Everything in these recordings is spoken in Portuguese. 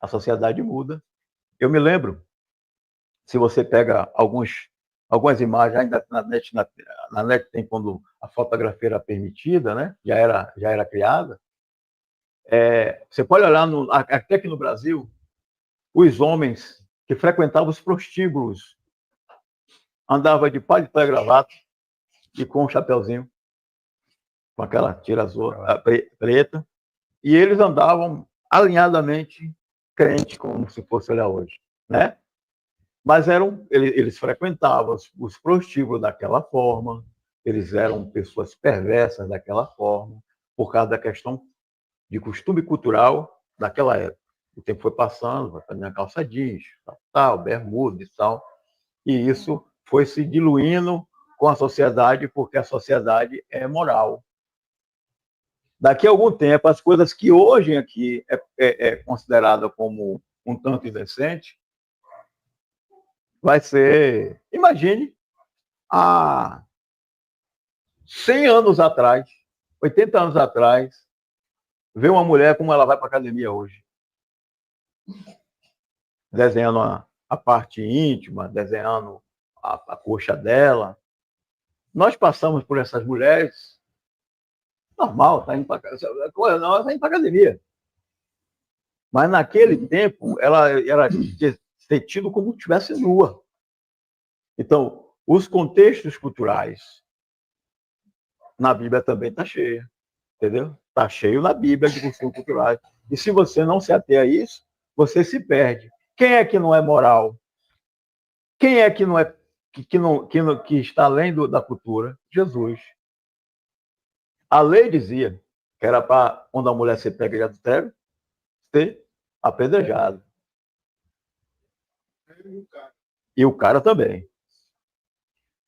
A sociedade muda. Eu me lembro, se você pega algumas imagens, ainda na net tem quando a fotografia era permitida, né? Já era criada. Você pode olhar, até aqui no Brasil, os homens que frequentavam os prostíbulos andavam de paletó e gravata e com um chapeuzinho, com aquela tira azul, preta, e eles andavam alinhadamente crente, como se fosse olhar hoje, né? Mas eles frequentavam os prostíbulos daquela forma, eles eram pessoas perversas daquela forma, por causa da questão de costume cultural daquela época. O tempo foi passando, vai fazendo calça jeans, tal, bermuda e tal, e isso foi se diluindo com a sociedade, porque a sociedade é moral. Daqui a algum tempo, as coisas que hoje aqui é considerada como um tanto indecente, vai ser, imagine, há 100 anos atrás, 80 anos atrás, ver uma mulher como ela vai para a academia hoje. Desenhando a parte íntima, desenhando a coxa dela. Nós passamos por essas mulheres, normal, tá indo para academia. Mas naquele tempo, ela era tido como se estivesse nua. Então, os contextos culturais na Bíblia também está cheio, entendeu? Está cheio na Bíblia de costumes culturais. E se você não se ater a isso, você se perde. Quem é que não é moral? Quem é que não é que está além da cultura? Jesus. A lei dizia que era para, quando a mulher se pega de adultério, ser apedrejado. E o cara também.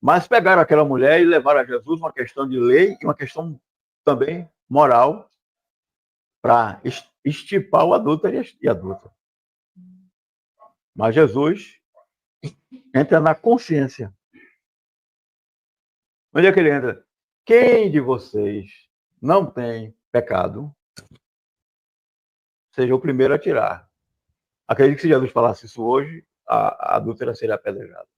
Mas pegaram aquela mulher e levaram a Jesus uma questão de lei e uma questão também moral para estipar o adúltero e a adulta. Mas Jesus entra na consciência. Onde é que ele entra? Quem de vocês não tem pecado, seja o primeiro a tirar. Acredito que se Jesus falasse isso hoje, a adúltera seria apedrejada.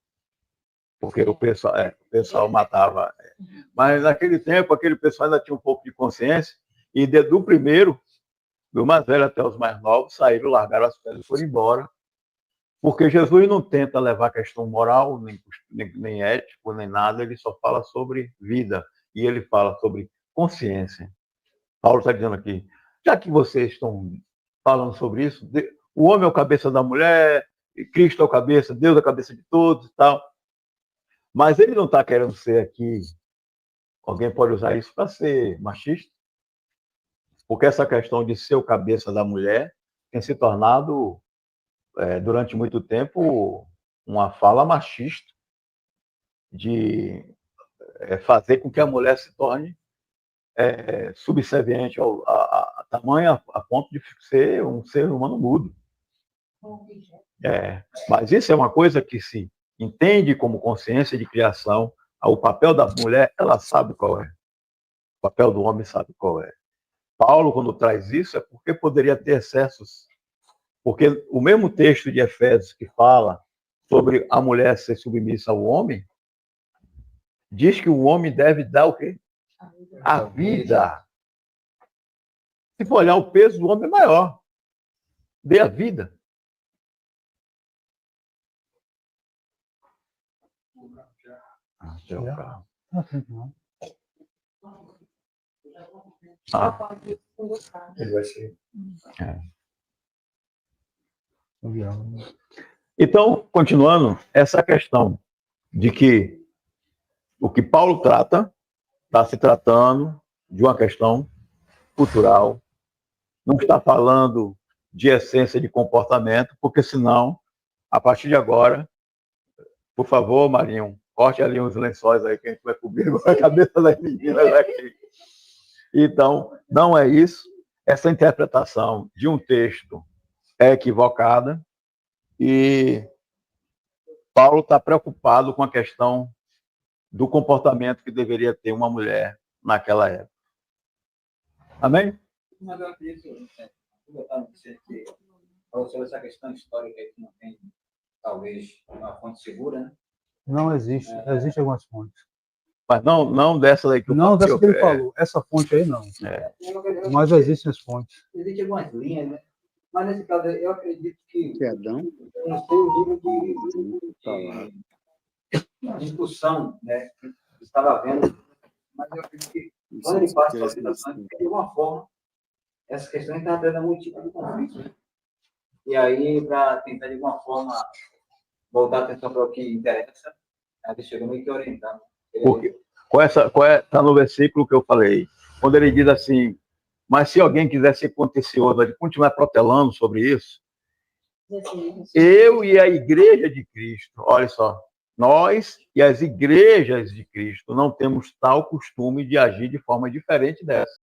Porque o pessoal matava. Mas naquele tempo, aquele pessoal ainda tinha um pouco de consciência, e do primeiro, do mais velho até os mais novos, saíram, largaram as pedras e foram embora. Porque Jesus não tenta levar a questão moral, nem ético, nem nada, ele só fala sobre vida. E ele fala sobre consciência. Paulo está dizendo aqui, já que vocês estão falando sobre isso, o homem é o cabeça da mulher, Cristo é o cabeça, Deus é a cabeça de todos e tal. Mas ele não está querendo ser aqui, alguém pode usar isso para ser machista, porque essa questão de ser o cabeça da mulher tem se tornado, durante muito tempo, uma fala machista de fazer com que a mulher se torne subserviente a tamanho a ponto de ser um ser humano mudo. Mas isso é uma coisa que se entende como consciência de criação. O papel da mulher, ela sabe qual é. O papel do homem sabe qual é. Paulo, quando traz isso, é porque poderia ter excessos. Porque o mesmo texto de Efésios que fala sobre a mulher ser submissa ao homem, diz que o homem deve dar o quê? A vida. Se for olhar, o peso do homem é maior. Dê a vida. Ele vai ser. Então, continuando, essa questão de que o que Paulo trata está se tratando de uma questão cultural, não está falando de essência de comportamento, porque senão, a partir de agora, por favor, Marinho, corte ali uns lençóis aí que a gente vai cobrir a cabeça das meninas aqui. Então, não é isso. Essa interpretação de um texto é equivocada e Paulo está preocupado com a questão do comportamento que deveria ter uma mulher naquela época. Amém? falou sobre essa questão histórica que não tem, talvez, uma fonte segura, né? Não existe. Existem algumas fontes. Mas não dessa daí que eu Não dessa que ele falei. falou. Essa fonte aí, não. É. Mas existem as fontes. Existem algumas linhas, né? Mas, nesse caso, eu acredito que... Perdão? Eu não sei o nível de discussão, né? Que estava vendo, mas eu acredito que, quando ele passa a solicitação, de alguma forma, essa questão está trazendo algum tipo de conflito, né? E aí, para tentar, de alguma forma, voltar a atenção para o que interessa, ele chegou meio que orientando. Porque, tá no versículo que eu falei, quando ele diz assim, mas se alguém quiser ser contencioso, ele continuar protelando sobre isso, eu e a igreja de Cristo, olha só, nós e as igrejas de Cristo não temos tal costume de agir de forma diferente dessa.